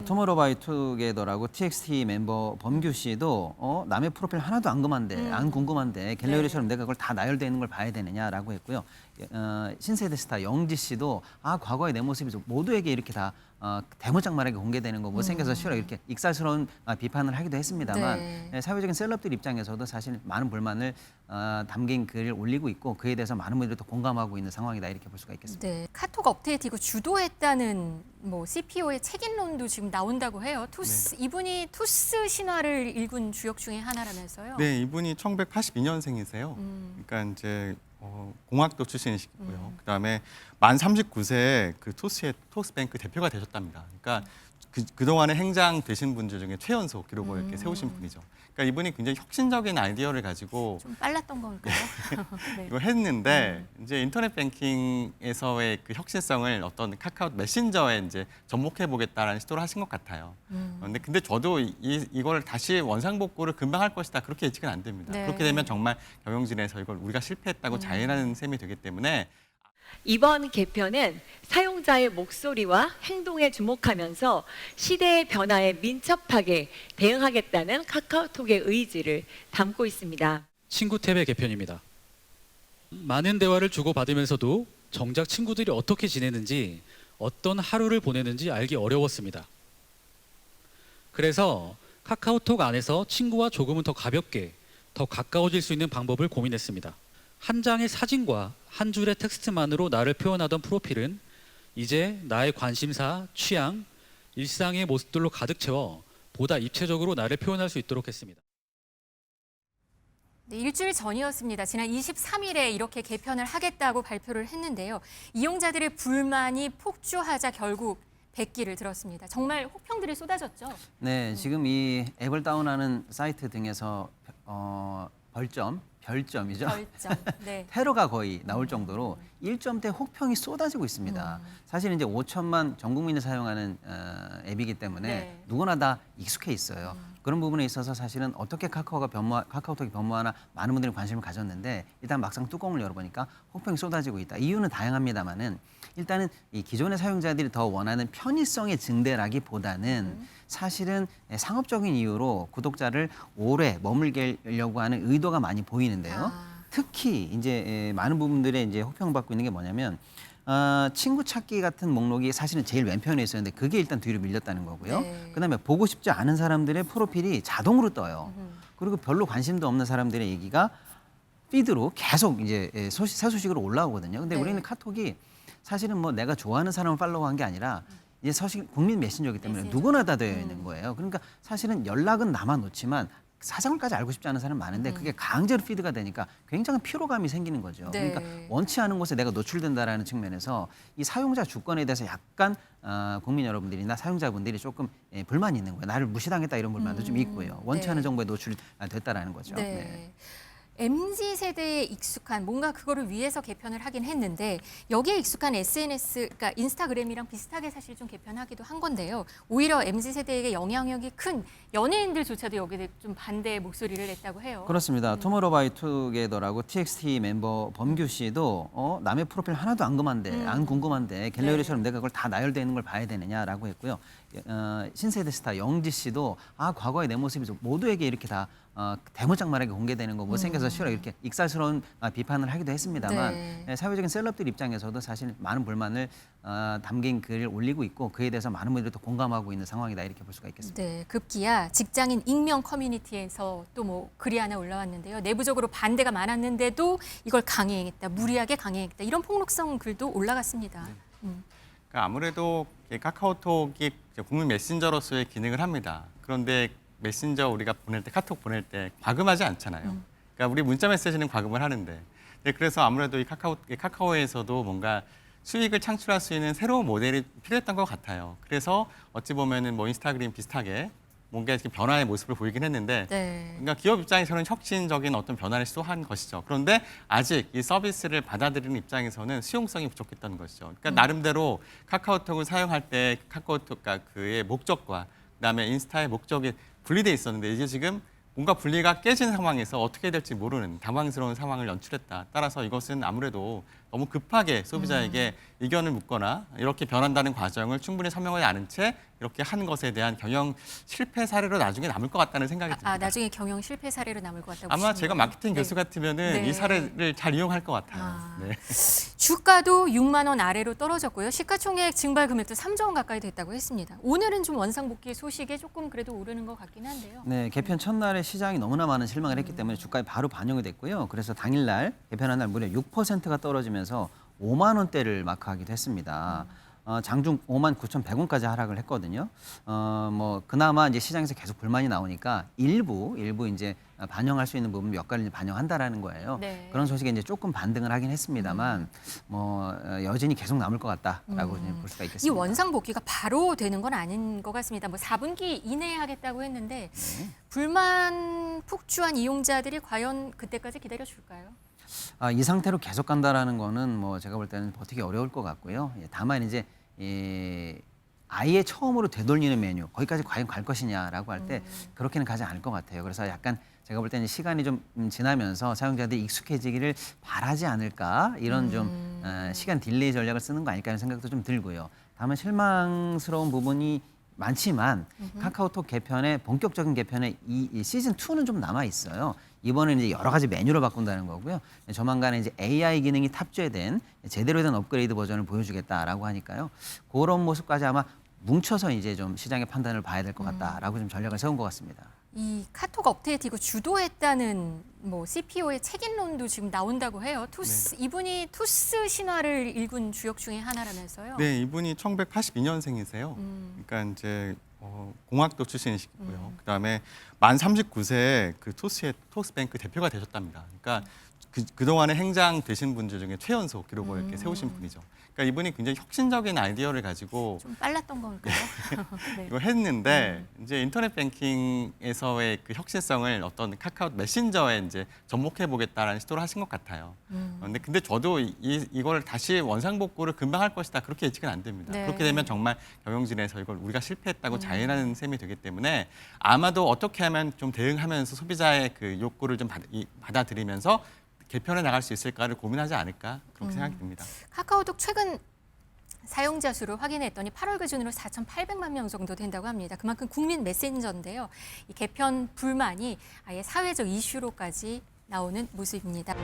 투모로우바이투게더라고 TXT 멤버 범규 씨도 남의 프로필 하나도 안 궁금한데 갤러리처럼 내가 그걸 다 나열되어 있는 걸 봐야 되느냐라고 했고요. 신세대 스타 영지 씨도 과거의 내 모습이 모두에게 이렇게 다 대문짝만하게 공개되는 거 못생겨서 싫어 이렇게 익살스러운 비판을 하기도 했습니다만 사회적인 셀럽들 입장에서도 사실 많은 불만을 담긴 글을 올리고 있고 그에 대해서 많은 분들이 또 공감하고 있는 상황이다 이렇게 볼 수가 있겠습니다. 네, 카톡 업데이트 이거 주도했다는 CPO의 책임론도 지금 나온다고 해요. 이분이 투스 신화를 일군 주역 중에 하나라면서요. 네, 이분이 1982년생이세요. 그러니까 이제 공학도 출신이시고요. 그다음에 만 39세에 그 토스뱅크 대표가 되셨답니다. 그러니까 그동안에 행장 되신 분들 중에 최연소 기록을 이렇게 세우신 분이죠. 그러니까 이분이 굉장히 혁신적인 아이디어를 가지고 좀 빨랐던 걸까요? 네. 이걸 했는데 이제 인터넷 뱅킹에서의 그 혁신성을 어떤 카카오 메신저에 이제 접목해 보겠다라는 시도를 하신 것 같아요. 근데 저도 이걸 다시 원상복구를 금방 할 것이다 그렇게 예측은 안 됩니다. 네. 그렇게 되면 정말 경영진에서 이걸 우리가 실패했다고 자인하는 셈이 되기 때문에 이번 개편은 사용자의 목소리와 행동에 주목하면서 시대의 변화에 민첩하게 대응하겠다는 카카오톡의 의지를 담고 있습니다. 친구 탭의 개편입니다. 많은 대화를 주고받으면서도 정작 친구들이 어떻게 지내는지 어떤 하루를 보내는지 알기 어려웠습니다. 그래서 카카오톡 안에서 친구와 조금은 더 가볍게 더 가까워질 수 있는 방법을 고민했습니다. 한 장의 사진과 한 줄의 텍스트만으로 나를 표현하던 프로필은 이제 나의 관심사, 취향, 일상의 모습들로 가득 채워 보다 입체적으로 나를 표현할 수 있도록 했습니다. 네, 일주일 전이었습니다. 지난 23일에 이렇게 개편을 하겠다고 발표를 했는데요. 이용자들의 불만이 폭주하자 결국 백기를 들었습니다. 정말 혹평들이 쏟아졌죠? 네, 지금 이 앱을 다운하는 사이트 등에서 별점이죠. 별점. 네. 테러가 거의 나올 정도로 1점대 혹평이 쏟아지고 있습니다. 사실 이제 5천만 전 국민이 사용하는 앱이기 때문에 네. 누구나 다 익숙해 있어요. 그런 부분에 있어서 사실은 어떻게 카카오톡이 변모하나 많은 분들이 관심을 가졌는데 일단 막상 뚜껑을 열어보니까 혹평이 쏟아지고 있다. 이유는 다양합니다만은 일단은 이 기존의 사용자들이 더 원하는 편의성의 증대라기보다는 사실은 상업적인 이유로 구독자를 오래 머물게 하려고 하는 의도가 많이 보이는데요. 특히 이제 많은 부분들의 이제 혹평받고 있는 게 뭐냐면 친구 찾기 같은 목록이 사실은 제일 왼편에 있었는데 그게 일단 뒤로 밀렸다는 거고요. 네. 그다음에 보고 싶지 않은 사람들의 프로필이 자동으로 떠요. 그리고 별로 관심도 없는 사람들의 얘기가 피드로 계속 이제 새 소식으로 올라오거든요. 근데 네. 우리는 카톡이 사실은 뭐 내가 좋아하는 사람을 팔로우한 게 아니라 이제 사실 국민 메신저이기 때문에 메신저. 누구나 다 되어 있는 거예요. 그러니까 사실은 연락은 남아놓지만 사정까지 알고 싶지 않은 사람은 많은데 그게 강제로 피드가 되니까 굉장한 피로감이 생기는 거죠. 네. 그러니까 원치 않은 곳에 내가 노출된다라는 측면에서 이 사용자 주권에 대해서 약간 국민 여러분들이나 사용자분들이 조금 불만이 있는 거예요. 나를 무시당했다 이런 불만도 좀 있고요. 원치 네. 않은 정보에 노출됐다라는 거죠. 네. 네. MZ세대에 익숙한 뭔가 그거를 위해서 개편을 하긴 했는데 여기에 익숙한 SNS, 그러니까 인스타그램이랑 비슷하게 사실 좀 개편하기도 한 건데요. 오히려 MZ세대에게 영향력이 큰 연예인들조차도 여기에 좀 반대의 목소리를 냈다고 해요. 그렇습니다. 투모로우바이투게더라고 TXT 멤버 범규 씨도 남의 프로필 하나도 안 궁금한데 갤러리처럼 내가 그걸 다 나열되어 있는 걸 봐야 되느냐라고 했고요. 신세대 스타 영지 씨도 과거의 내 모습이 모두에게 이렇게 다 대문짝만하게 공개되는 거 못생겨서 싫어 이렇게 익살스러운 비판을 하기도 했습니다만 사회적인 셀럽들 입장에서도 사실 많은 불만을 담긴 글을 올리고 있고 그에 대해서 많은 분들이 또 공감하고 있는 상황이다 이렇게 볼 수가 있겠습니다. 네, 급기야 직장인 익명 커뮤니티에서 또 글이 하나 올라왔는데요. 내부적으로 반대가 많았는데도 이걸 강행했다, 무리하게 강행했다 이런 폭력성 글도 올라갔습니다. 그러니까 아무래도 카카오톡이 국민 메신저로서의 기능을 합니다. 그런데 메신저 우리가 보낼 때 카톡 보낼 때 과금하지 않잖아요. 그러니까 우리 문자 메시지는 과금을 하는데 그래서 아무래도 이 카카오에서도 뭔가 수익을 창출할 수 있는 새로운 모델이 필요했던 것 같아요. 그래서 어찌 보면은 뭐 인스타그램 비슷하게 뭔가 이렇게 변화의 모습을 보이긴 했는데 그러니까 기업 입장에서는 혁신적인 어떤 변화를 시도한 것이죠. 그런데 아직 이 서비스를 받아들이는 입장에서는 수용성이 부족했던 것이죠. 그러니까 나름대로 카카오톡을 사용할 때 카카오톡과 그의 목적과 그다음에 인스타의 목적이 분리돼 있었는데 이제 지금 뭔가 분리가 깨진 상황에서 어떻게 될지 모르는 당황스러운 상황을 연출했다. 따라서 이것은 아무래도 너무 급하게 소비자에게 의견을 묻거나 이렇게 변한다는 과정을 충분히 설명하지 않은 채 이렇게 한 것에 대한 경영 실패 사례로 나중에 남을 것 같다는 생각이 듭니다. 나중에 경영 실패 사례로 남을 것 같다고 아마 보시는 제가 거예요? 마케팅 네. 교수 같으면은 네. 이 사례를 잘 이용할 것 같아요. 아. 네. 주가도 6만 원 아래로 떨어졌고요. 시가총액 증발 금액도 3조 원 가까이 됐다고 했습니다. 오늘은 좀 원상복귀 소식에 조금 그래도 오르는 것 같긴 한데요. 네, 개편 첫날에 시장이 너무나 많은 실망을 했기 때문에 주가에 바로 반영이 됐고요. 그래서 당일날 개편한 날 무려 6%가 떨어지면서 5만 원대를 마크하기도 했습니다. 장중 5만 9,100원까지 하락을 했거든요. 뭐 그나마 이제 시장에서 계속 불만이 나오니까 일부 이제 반영할 수 있는 부분 몇 가지 이제 반영한다라는 거예요. 네. 그런 소식에 이제 조금 반등을 하긴 했습니다만 뭐 여전히 계속 남을 것 같다라고 이제 볼 수가 이 있겠습니다. 원상 복귀가 바로 되는 건 아닌 것 같습니다. 뭐 4분기 이내에 하겠다고 했는데 네. 불만 폭주한 이용자들이 과연 그때까지 기다려 줄까요? 이 상태로 계속 간다라는 거는 뭐 제가 볼 때는 버티기 어려울 것 같고요. 예, 다만 이제 아예 처음으로 되돌리는 메뉴 거기까지 과연 갈 것이냐라고 할 때 그렇게는 가지 않을 것 같아요. 그래서 약간 제가 볼 때는 시간이 좀 지나면서 사용자들이 익숙해지기를 바라지 않을까 이런 좀 시간 딜레이 전략을 쓰는 거 아닐까 하는 생각도 좀 들고요. 다만 실망스러운 부분이 많지만 카카오톡 개편의 본격적인 개편의 이 시즌 2는 좀 남아 있어요. 이번에는 이제 여러 가지 메뉴를 바꾼다는 거고요. 조만간에 이제 AI 기능이 탑재된 제대로 된 업그레이드 버전을 보여주겠다라고 하니까요. 그런 모습까지 아마 뭉쳐서 이제 좀 시장의 판단을 봐야 될 것 같다라고 좀 전략을 세운 것 같습니다. 이 카톡 업데이트 이거 주도했다는 뭐 CPO의 책임론도 지금 나온다고 해요. 투스 이분이 투스 신화를 일군 주역 중에 하나라면서요. 네, 이분이 1982년생이세요. 그러니까 이제 공학도 출신이시고요. 그다음에 만 39세에 그 토스뱅크 대표가 되셨답니다. 그러니까 그동안에 행장 되신 분들 중에 최연소 기록을 이렇게 세우신 분이죠. 그러니까 이분이 굉장히 혁신적인 아이디어를 가지고 좀 빨랐던 걸까요? 네. 이걸 했는데 이제 인터넷 뱅킹에서의 그 혁신성을 어떤 카카오 메신저에 이제 접목해 보겠다라는 시도를 하신 것 같아요. 근데 저도 이걸 다시 원상복구를 금방 할 것이다 그렇게 예측은 안 됩니다. 네. 그렇게 되면 정말 경영진에서 이걸 우리가 실패했다고 자인하는 셈이 되기 때문에 아마도 어떻게 하면 좀 대응하면서 소비자의 그 욕구를 좀 받아들이면서 개편해 나갈 수 있을까를 고민하지 않을까 그렇게 생각이 듭니다. 카카오톡 최근 사용자 수를 확인했더니 8월 기준으로 4,800만 명 정도 된다고 합니다. 그만큼 국민 메신저인데요. 이 개편 불만이 아예 사회적 이슈로까지 나오는 모습입니다.